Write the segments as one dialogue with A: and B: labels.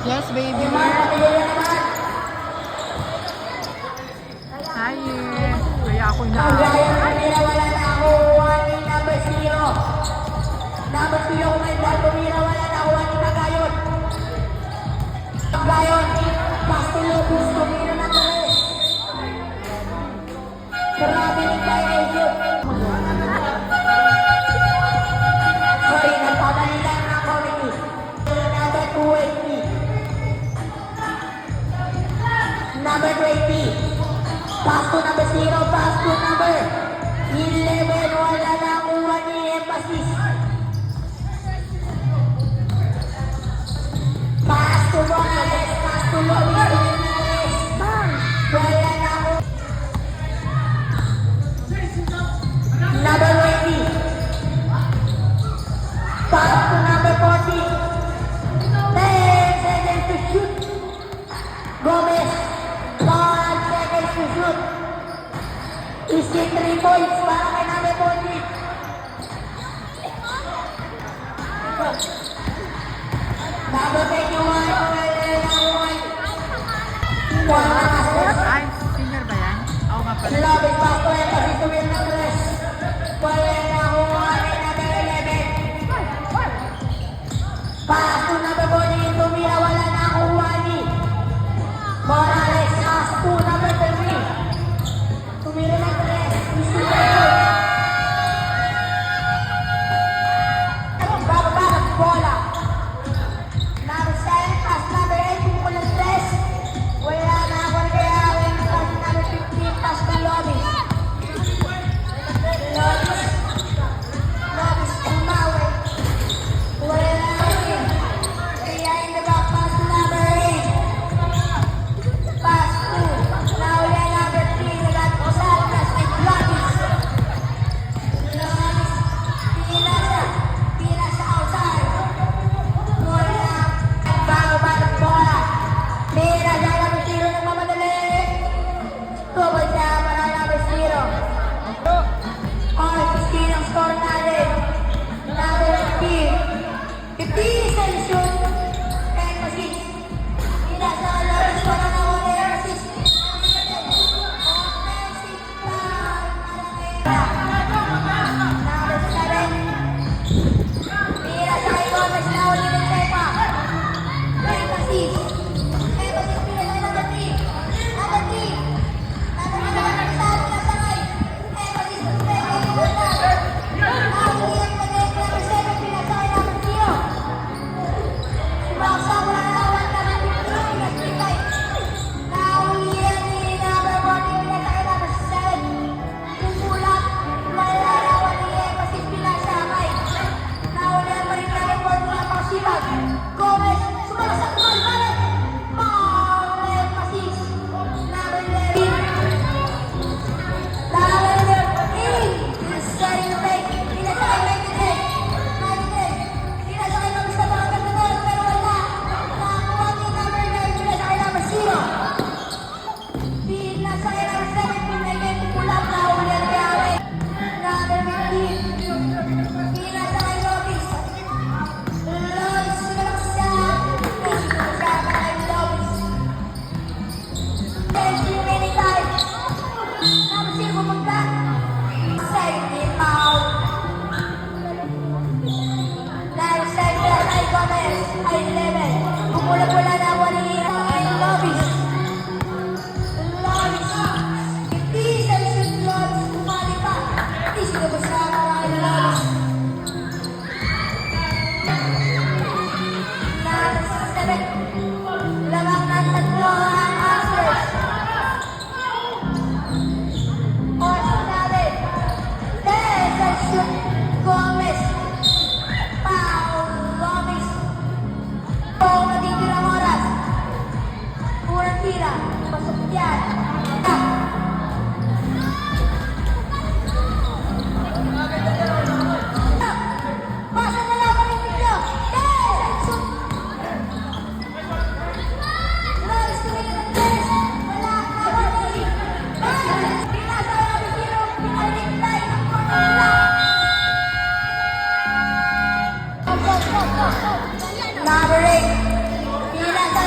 A: Yes, baby. Hi. Kaya ako na.
B: Wala na ako. Number 0. Number 0 may ball. Tumira wala na ako. Gayon. Gayon. Pastulobos. Tumira na tayo. Grabe ng violation. Sorry, nagpabalila na ako rin. Number 20. Number 20. Pass to number 0. Pass to number 11. Wala na kuha ni Emphasis. Pass to Morales. Pass to Lobby. Wala na ako. Number 20. Pass to number 40. 10 seconds to shoot. Gomez. 5 seconds to shoot. Is it 3 points para kay number 40? Number 21.
A: Ay, senior ba yan? Oo nga pala.
B: Labing back to yan kasi tuwin ng dress. Wala na kuha ni number 11. Pass to number 40. Tumira wala na kuha ni Morales. Pass to number 3. Tumira ng dress. Bababa ng bola. Number 7. Pass number 8. Kumukulang dress. Wala na ako nagayawin. Pass number 15. Pass to Lobby. Lobby umawi. Wala na rin. Kaya in the back. Pass to number 8. Pass to. Nauli number 3. Nag-usal. Pass to Lobby. Pila sa outside. Wala. Bababa ng bola. Mira, dahil number 0 nagmamadali. Tubod siya para number 0. Skin ang score natin. Number 15. 15 sa shoot. Emphasis. Pila sa lobby. Para na ako na emphasis. Offensive foul. Number 7. Mira sa kay Gomez na uli ng Tepa. Emphasis. Emphasis pila sa number 3. Number 3. Number 3 na kasama na sakay. Emphasis sa Tepa. Ang iyan na number 7 pila sa kay number 0. Baksa mo na nawan number 15. Nagkitay. Naulihan ni number 1 pila sa kay number 7. Kumulat. Malalawan ni Emphasis pila sa kay. Naulihan pa rin number 4 mula Pasibag. Gomez. Sumalasang ball. Balik. Foul. Emphasis. Number 11. Number 13. Is setting the break. Pila sa kay 93. Pila sa kay Gomez na makagandang pero wala. Nakuha ni number 9. Pila sa kay number 0. Pila sa kay number 7. Pinagay pupulat na ulit kay Awe. Number 15. Pila sa kay Lobis. Lobis sumalak siya. Pila siya para kay Lobis. 10 minutes time. Number 0 pumunta. Safety foul. Number 7 pila kay Gomez. Ay 11. Pumula-pula na ako ni Lobis. Lobis. Hindi sa shoot Lobis. Kumali pa. Hindi siya basta para kay Lobis. Number 7. Lamang ng tatlo ang Masters. Orson natin. 10 sa shoot Gomez. Foul Lobis. Kung natitirang oras. Purang tira. Pasok yan. Pasa na lang paling ninyo. 10 sa shoot. Lobis tumingin ng 10. Wala ka wali. Pinasa yung 0. Pinalintay ng corner. Number 8. Pila sa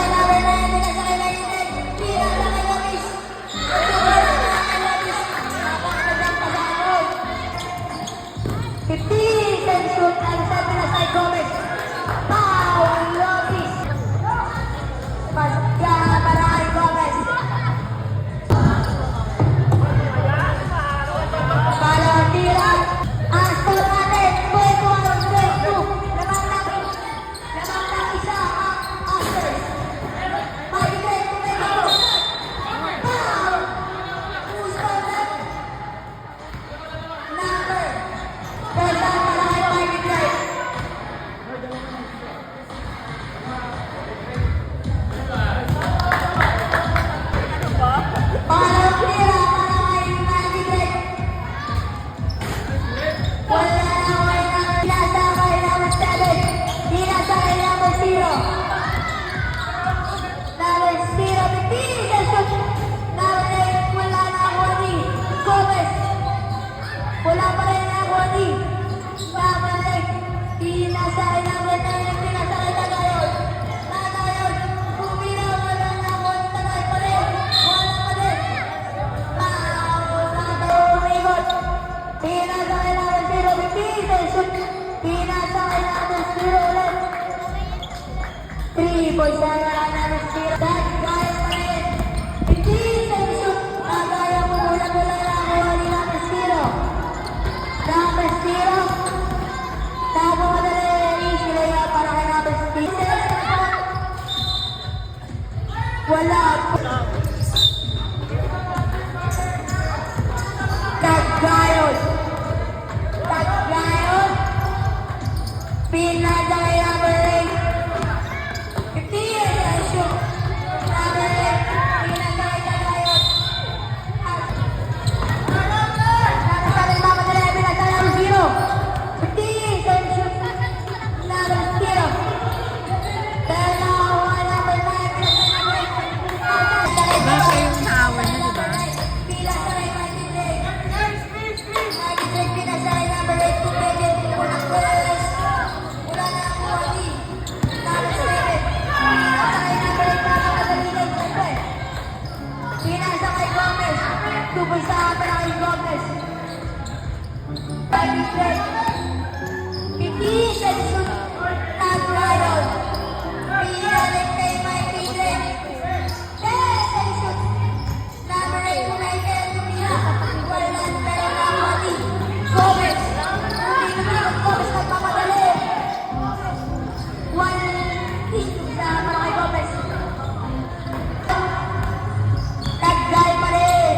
B: for Sarah number 0. That guy pa rin. Hindi sa shoot. Nagaya mo mula nakuha ni number 0. Number 0. Nakuha na rin easy layup para kay number 0. Wala. Tagayon. Pinada kay number 8. 50 years ang shoot. Number 8. Pinada kay Tagayon. Nakasama yung mga dala. Pinada number 0. 50 years ang shoot. Number 0. Dahil nakakuha number 9.
A: Iba siya yung naaway niya, diba?
B: Pinada kay Mikey Drake. Mikey Drake pinada kay number 8. Pwede unang goals. Wala na ang Wadi. Number 7. Pinasa kay number 8 na nakadalinig. Pinasa kay Gomez. Tupoy sa para kay Gomez. Mikey Drake. 50 sa shoot. Tagayon. Pinalik kay Mikey Drake. 10 sa shoot. Number 8 Michael Tumira. Wala na ang Wadi. Gomez. Pinag Gomez nagpapadali. 1-3 sa para kay Gomez. Taggay pa rin.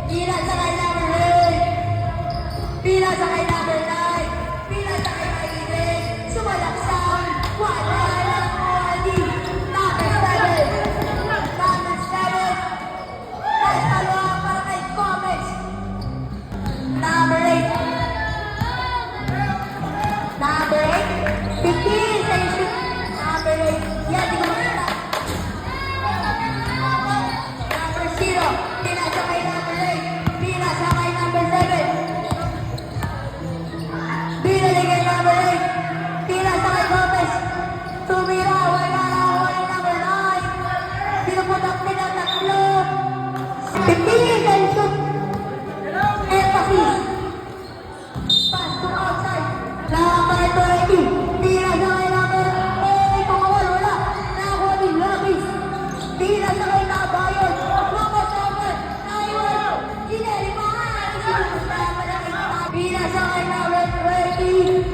B: Pinasa kay number 8. Pinasa kay number 9. Pinasa kay Mikey Drake. Sumalaksan. Wala na ang Wadi. Number 7. Number 7. Nagtalo para kay Gomez. Number 8. Number 8. 15 sa shoot. Number 8. Yan, di ko makita. Number 0. Pinasa kay number 8. Pinasa kay number 7. Binali kay number 8. Pinasa kay Gomez. Tumira. Wala na ako kay number 9. Pinuputak din ang tatlo. 15 sa shoot. Emphasis. Pass to outside. Number 20. Pinasa kay number 8. Pangawal, wala. Nakakuha din Lapis. Pinasa kay Tagayon. Lumot over. Naiwan. Gineli pa nga. Pinasa kay number 20.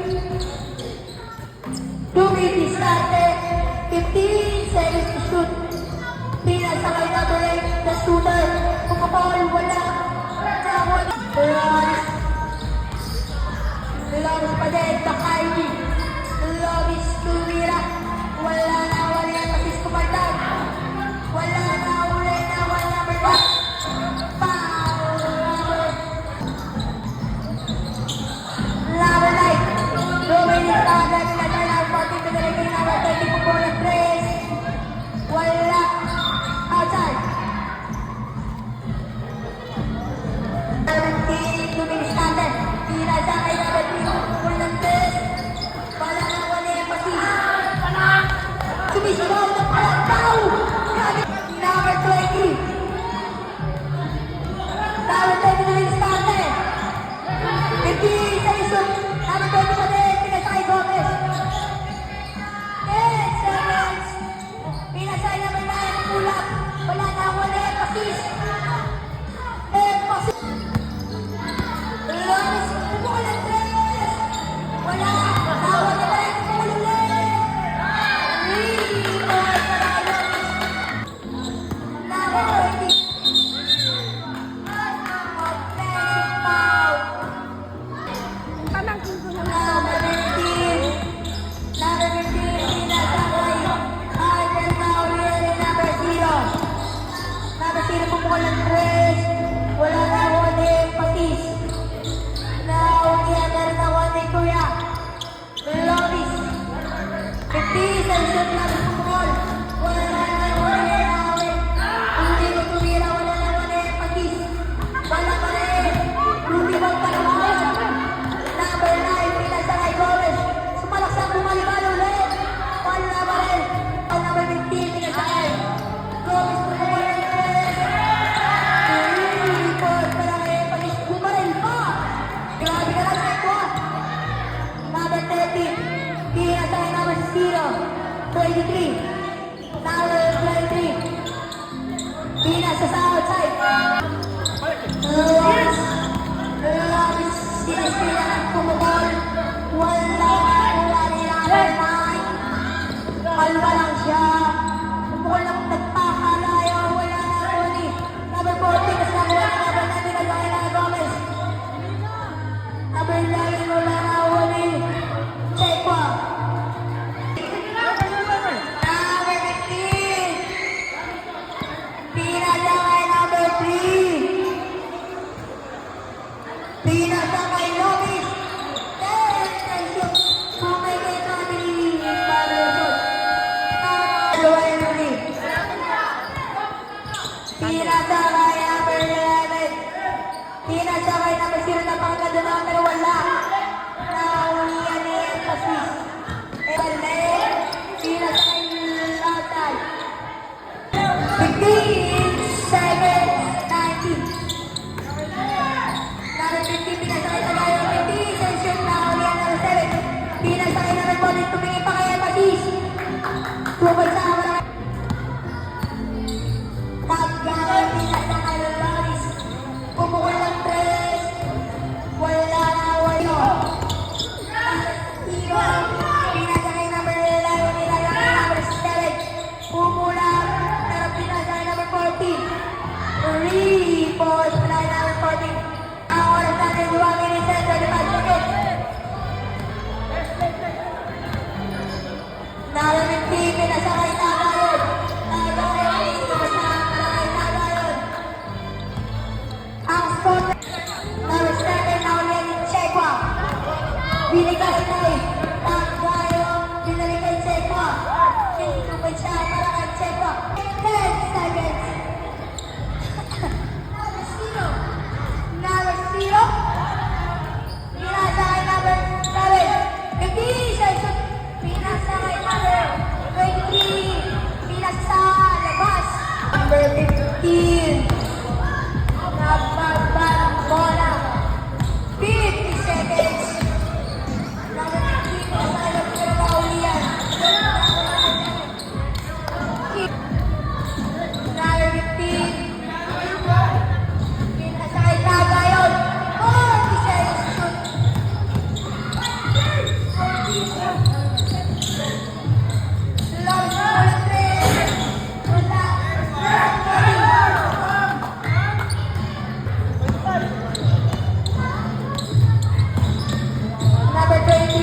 B: Dumiti started. 15 seconds to shoot. Pinasa kay number 8. The shooter. Pumapawal, wala. Nakakuha din. Lovis pa din, Takayni. Lovis tumira. Wala na, wala yung pasis kumaldag. Wala na, uli na, wala number 1. Foul number. Number 9. Dominic Taga, pinadala, 40 pinadala kay number 20 po ng 3. Wala. Outside. 17, Dominic Taga. Pinasa kay number 3. Walang test. Wala na, wala yung pasis. Sumisigaw ng palagtaw. Number 20. Number 20 na yung starter. 50 sa isot. Number 20 pa din. Pinasa kay Gomez. 10 seconds. Pinasa kay number 9. Kulap. Wala na, wala yung pasis. Pasis. Loris. Pumukul ang 3. Wala. Tawag na tayo. Pumukul ulit. Rebound para kay Loris. Number 20. Offensive foul. 1-0 na pangaganda na pero wala. Naulian ni Emphasis. Ebalay, pinasakay latay. 15 seconds, 19. Number 15, pinasakay na tayo. 15, sensyon na ulian number 7. Pinasakay na nag-body, tumingin pa kay Emphasis. Tubay sa wala. Pagkakay, pinasakay na Loris. Pumukul ng 3. Wala na, wala. Hero, pinasakay number 11, pinasakay number 7. Pumula, pero pinasakay number 14. Report, pinasakay number 14. Ang oras natin, 2 minutes and 35 seconds. Number 15, pinasakay Tagayon. Tagayon, pinasakay Tagayon. Ang score, number 7, naulian ni Chekwa. Binigay na eh. Tagayon, binalik kay Chekwa. Tinutupad siya para kay Chekwa. 10 seconds. Number 0. Pinasakay number 7. 50 seconds. Pinasakay number 23. Pinasa labas. Number 15. Nagbagbang bola. 50 seconds. Number 15. Pinasakay number Paulian. Number 15. Pinasakay Tagayon. 40 seconds. Shoot. Number 20,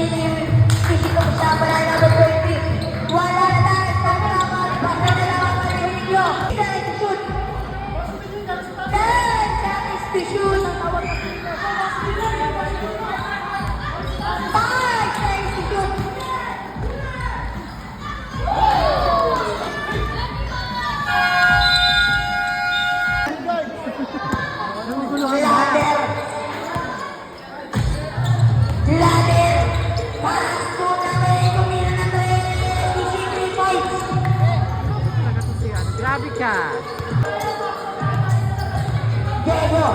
B: physical siya pala number 20. Wala na tayo sa drama, basta na lang ang marinig nyo. 10 to shoot. 10 seconds to shoot. 5 seconds to shoot. Ladder. Ladder. Pasto na may kumina ng 23 points.
A: Grabe ka.
B: Diego.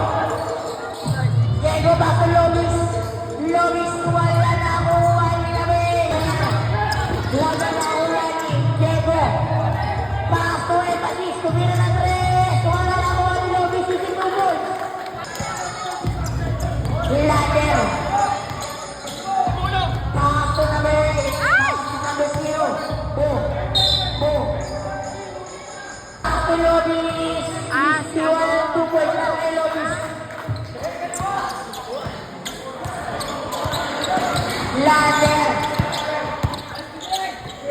B: Diego back to Lovis. Lovis wala na kuha ni Nabe. Wala na kuha ni Diego. Pasto Emphasis. Kumina ng 3. Wala na kuha ni Lovis. Isi tubol. Ladder. Pasto number 0. Boom. Boom. Pasto Lovis. Isi wala 2 points na kay Lovis. Ladder.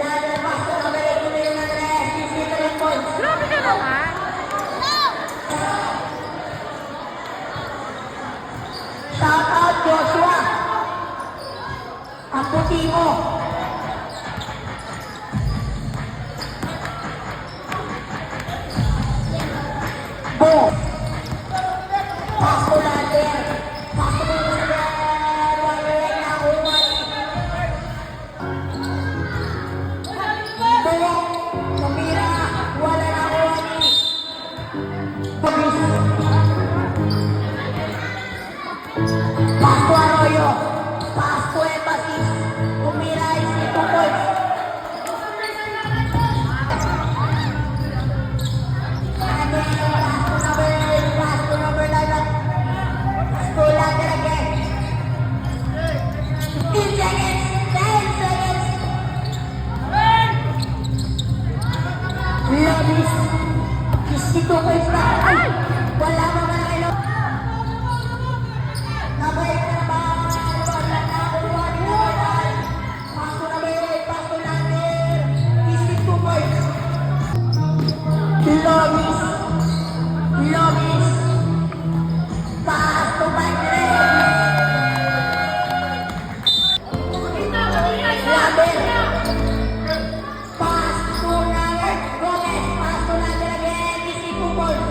B: Ladder pasto number 8. Kumina ng 3. Isi 3 points.
A: Grabe ka naman.
B: Shout out Joshua. Ang puti mo. Bo. Pasto Ladder. Pasto Ladder. Wala na kuha ni. Bo. Kumira. Wala na kuha ni. Pasto Arroyo. Pasto Emphasis. Kumira isi 2 points. Pasto number 11. Pasto Ladder again. 15 seconds. 10 seconds. Lovis. 52 points na. Ay! Wala mo na kayo. Number 8 na ba? Wala na kuha ni Nabe. Pasto number 8. Pasto Ladder. 52 points. Lovis. Lovis. Pasto by 3. Ladder. Pasto Ladder. Gomez. Pasto Ladder again. 52 points.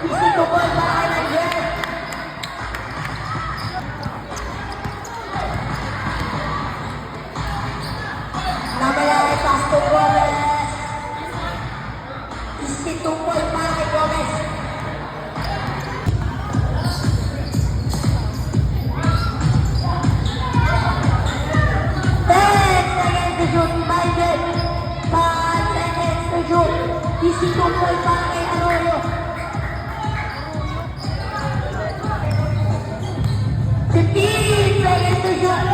B: Isito po para kay Nigel. Namaya kay Pastor Gomez. Isito po para kay Gomez. Isito po para kay Arroyo. 15 seconds to shoot.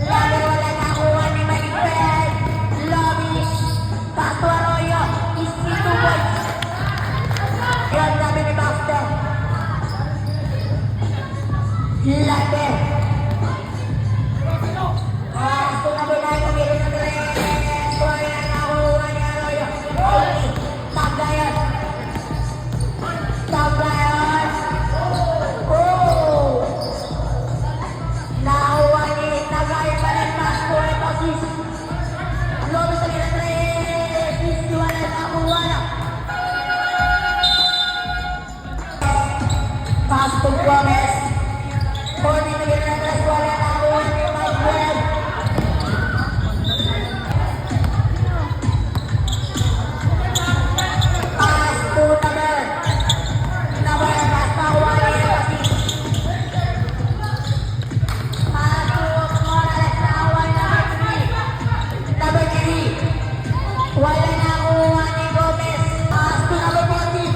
B: Lagi wala nakuha ni Maligped. Lobis. Pato Arroyo. Isito po. Yan sabi ni Baxter. Lander. Gusto na ba tayo kumili ng tres? Wala nakuha ni Arroyo. Tablayan. Tablayan. Oh! Nakuha ni Tablayan pa rin mas po ito sis. Lobis na nila tres. Sis, wala nakuha na. Pastor Gomez. 40 na nila tres. Wala nakuha ni Mike Webb. Wala na kuha ni Gomez. Pasto number 40.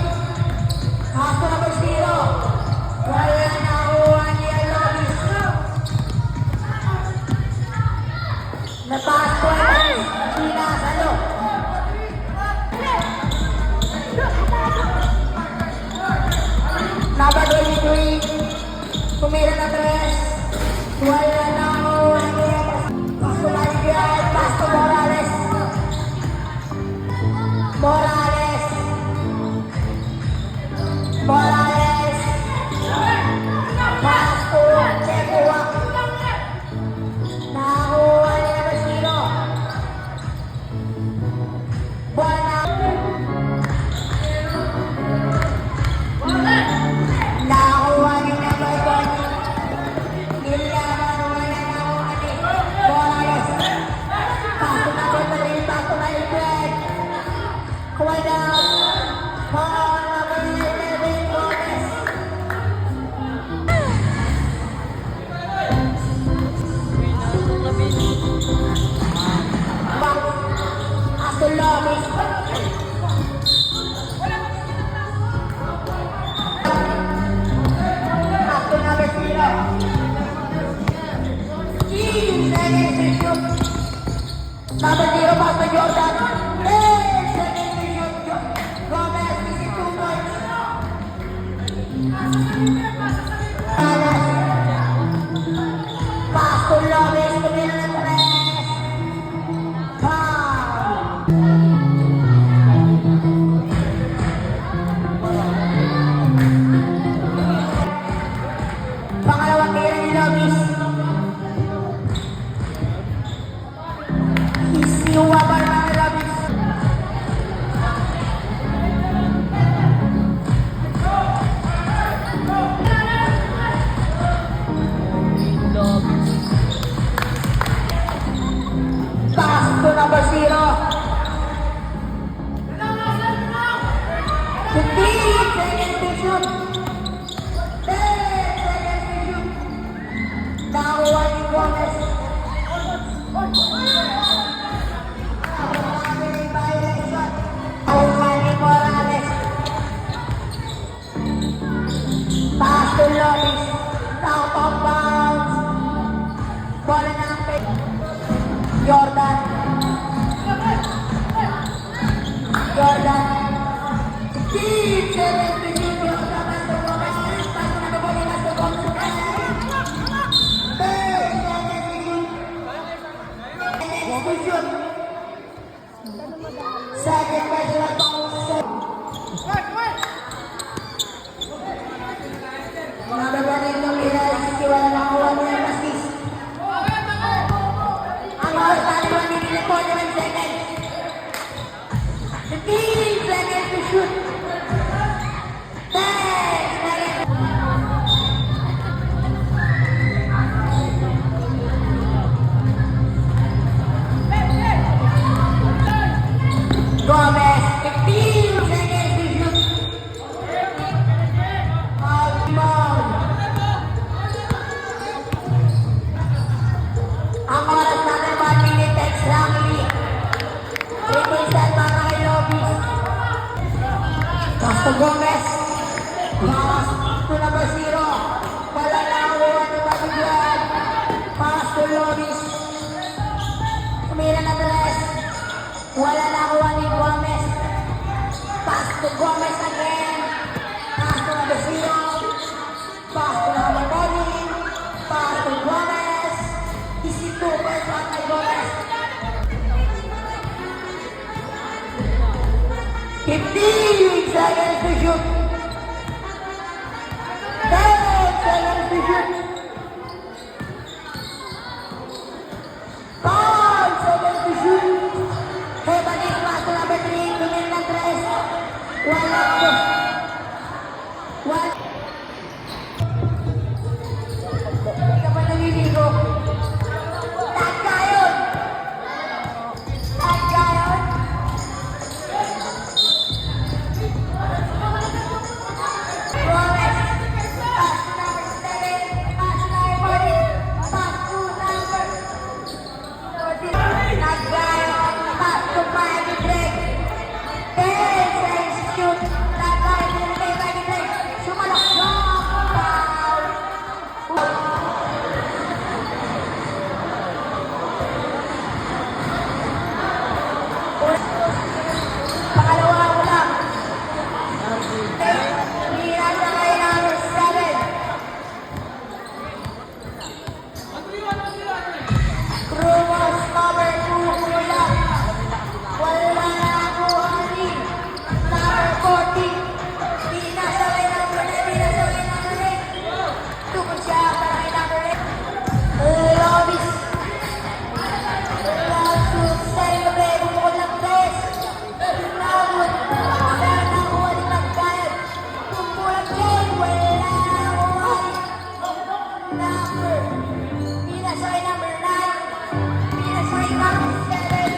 B: Pasto number 0. Wala na kuha ni Alobis. Napasto ay sinasalo. Number 23. Pumira na 3. Wala na kuha ni Pasto Maligped. Pasto Morales. Morales. Morales. Pasto. Nakuha. Nakuha ni number 0. Bola na. Nakuha ni number 20. Niliyaman. Wala nakuha ni Morales. Pasto number 3. Pasto Maligped. Kuha na. Paul number 11. Gomez. Pastor Lobis. Pastor number 0. 15 seconds to shoot. Number 0, Pastor Jordan. 10 seconds to shoot. Gomez, this is 2 points. Alas. Pastor Lobis, kumila ng 3. Foul. Pangalawang tira ni Lobis. Isiwa pa naman ni Lobis. Pasto number 0. 15 seconds to shoot. 10 seconds to shoot. Nakuha ni Gomez. Violation. Nakuha ni Morales. Pasto Lobis. Out of bounds. Bola na ang pay. Jordan. Jordan. 15 seconds to shoot. Jordan, Pastor Gomez. Pasto na ba ni Pastor Gomez? 10 seconds to shoot. To shoot. Second personal foul. Number 1 in Luminas. Wala na kuha niya ang assist. Ang oras na naman ni 41 seconds. 15 seconds to shoot. to Gomez. Pass to number 0. Wala na nakuha ni Babigyan. Pass to Lobis. Tumira na 3. Wala na nakuha ni Gomez. Pass to Gomez again. Pass to number 0. Pass to number 14. Pass to Gomez. Easy 2 first one by Gomez. 15 seconds to shoot. 10 seconds to shoot. 5 seconds to shoot. Hey, balik pass to number 3. Tumingin ng 3. Wala po. What? Hindi ka pa naliligo. Tag ka yun. Tag ka yun. Gomez. Pass to number 7. Pass to number 14. Pass to number 14. Tag ka yun. Pass to Maggie Drake. 10 seconds to shoot. Tag ka yun. Maggie Drake. Sumalak. Foul. Pangalawa ko lang. Mira sa kay number 7. Cruz number 2 kulang. Wala na nakuha ni number 14. Mira sa kay number 9. Mira sa kay number 8. Tukod siya para kay number 8. Lobis. Langsung sa gabi. Bumukod ng 3. Labot. Wala na nakuha ni Magkayag. Tumulang Jay. Wala na nakuha ni number. Mira sa kay number 9. Mira sa kay number 7.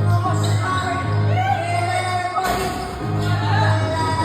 B: Lumos number. Mira sa kay number 14. Wala na.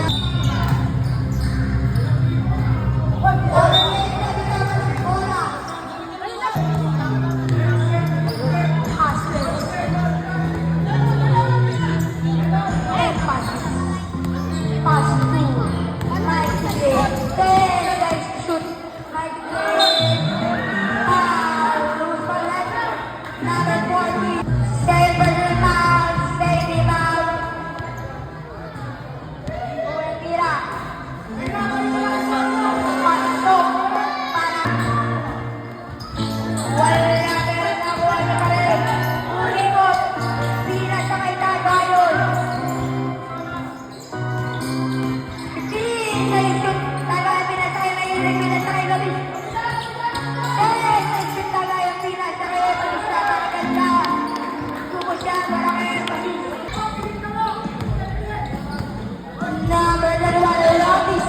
B: Number 1, Lobis.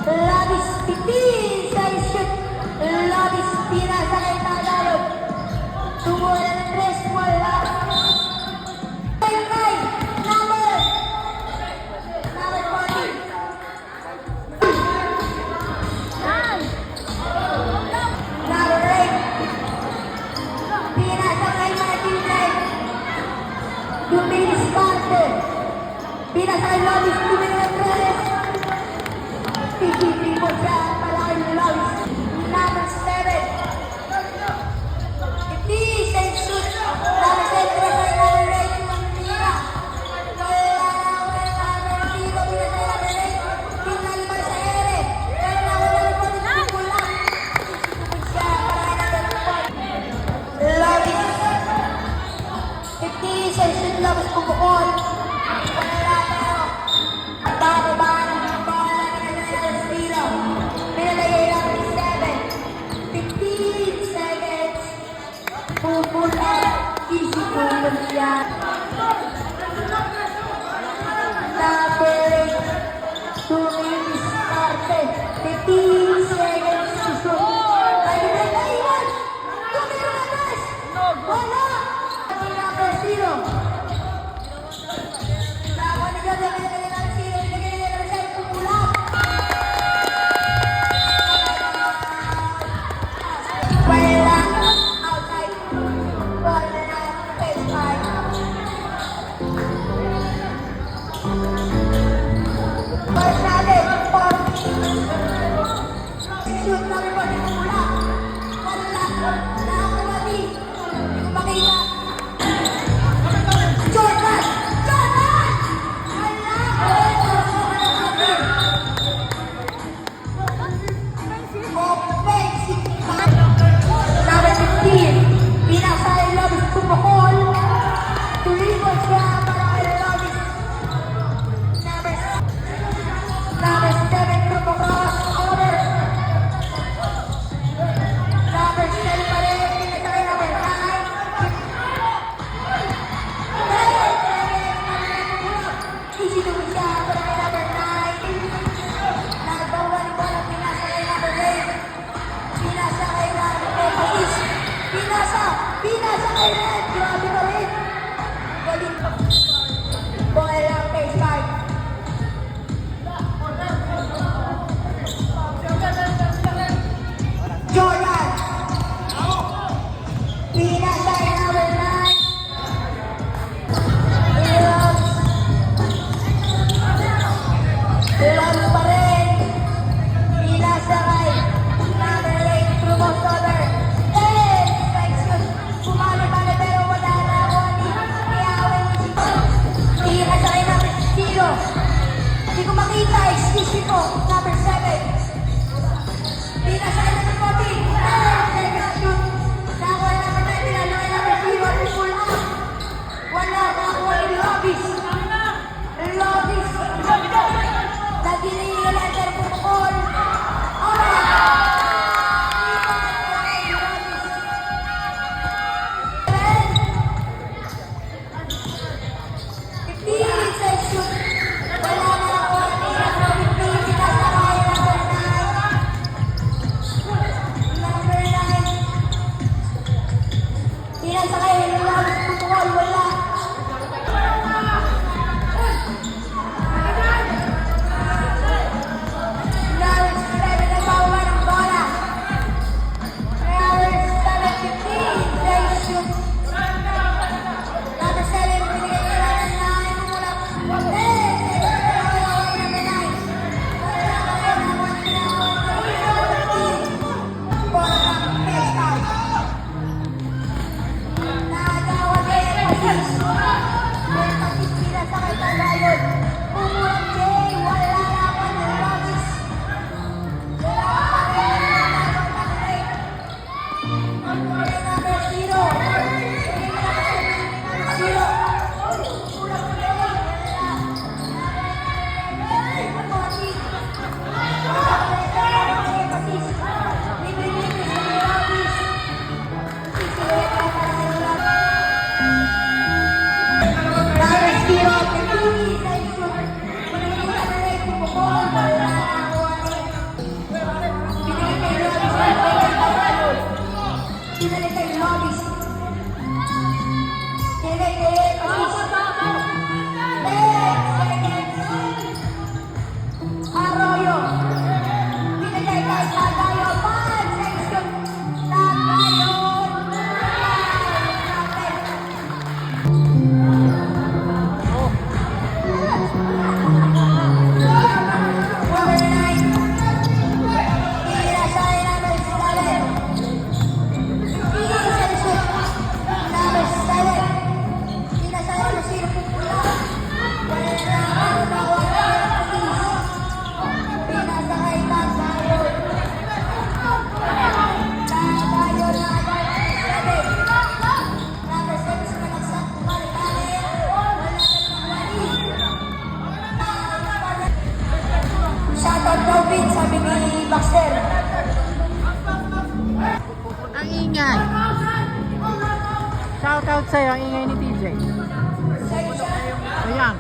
B: Lobis, 15 sa shoot. Lobis, pinasa kay Tagalog. Tumula ng 3, wala. Kay number 14. Number 8. Pinasa kay Martin Knight. Dumilis Carter. Pinasa kay Lobis, tumingin ng 3. Pipili mo siya, palaki ni Lobis. Number 7. Iti, sa shoot. Number 7, pinasa kay number 8. Mira. Wala, Tigo, pinasa kay number 8. Pinali pa sa ere. Wala, wala. Pipili siya, palaki ni Lobis. 50 sa shoot, Lobis pumukol. Wala tayo. Bago-bago ng bola na Stilo. Pinalagay lang ni 7. 15 seconds. Pupula. Easy pupul siya. Number 8. Tumilis Carter. 15 seconds to shoot. Ay, naiwan. Tumira na guys. Wala. Number 0. Lawan ni Jojo. Pinalagay lang si 0. Pinalagay lang siya. Pupula. Wala. Outside. Ball na face 5. section, number 40 pumula. Wala. Nakakawati. Hindi ko makita. Jordan! Jordan! Wala. Offensive foul. Number 15. Pinasay Lobis Pumukol. Tuligon siya para kay Lobis. Number 7 Pumukos. Over. Number 7 pa rin. Pinasay number 9. Easy to win siya para kay number 9. Nagbawan ko ng pinasa kay number 8. Pinasa kay number 8. Pinasa kay Red. Grabe pa rin. Galing. Ball lang kay Spark. Jordan. Pinasa kay number 9. Love pa rin. Pinasa kay number 8. Promoter. Strikes yun. Pumali-mali pero wala na ako. Iawin mo si Pinasa kay number 0. Hindi ko makita. Excuse me po. Number 7. Pinasa kay number 14. Strikes yun. Nakuha number 9. Pinasa kay number 0. Pull up. Wala. Nakuha ni Lobis. Lobis. Naging letter Pumukol. Arroyo. Pinagay kay Tagayo. Section. Tagayo. Number 9. Pinasa kay number 7. Number 7. Pinasa kay number 0. Pupula. Wala na ako na pinasa kay Tagayo. Tagayo na number 7. Number 7 sa managsak. Balik-balik. Wala na wali. Shoutout daw, Vince, sabi ni Baxter.
A: Ang ingay. Shoutout sa'yo, ang ingay ni TJ.
B: Section.
A: Ayan.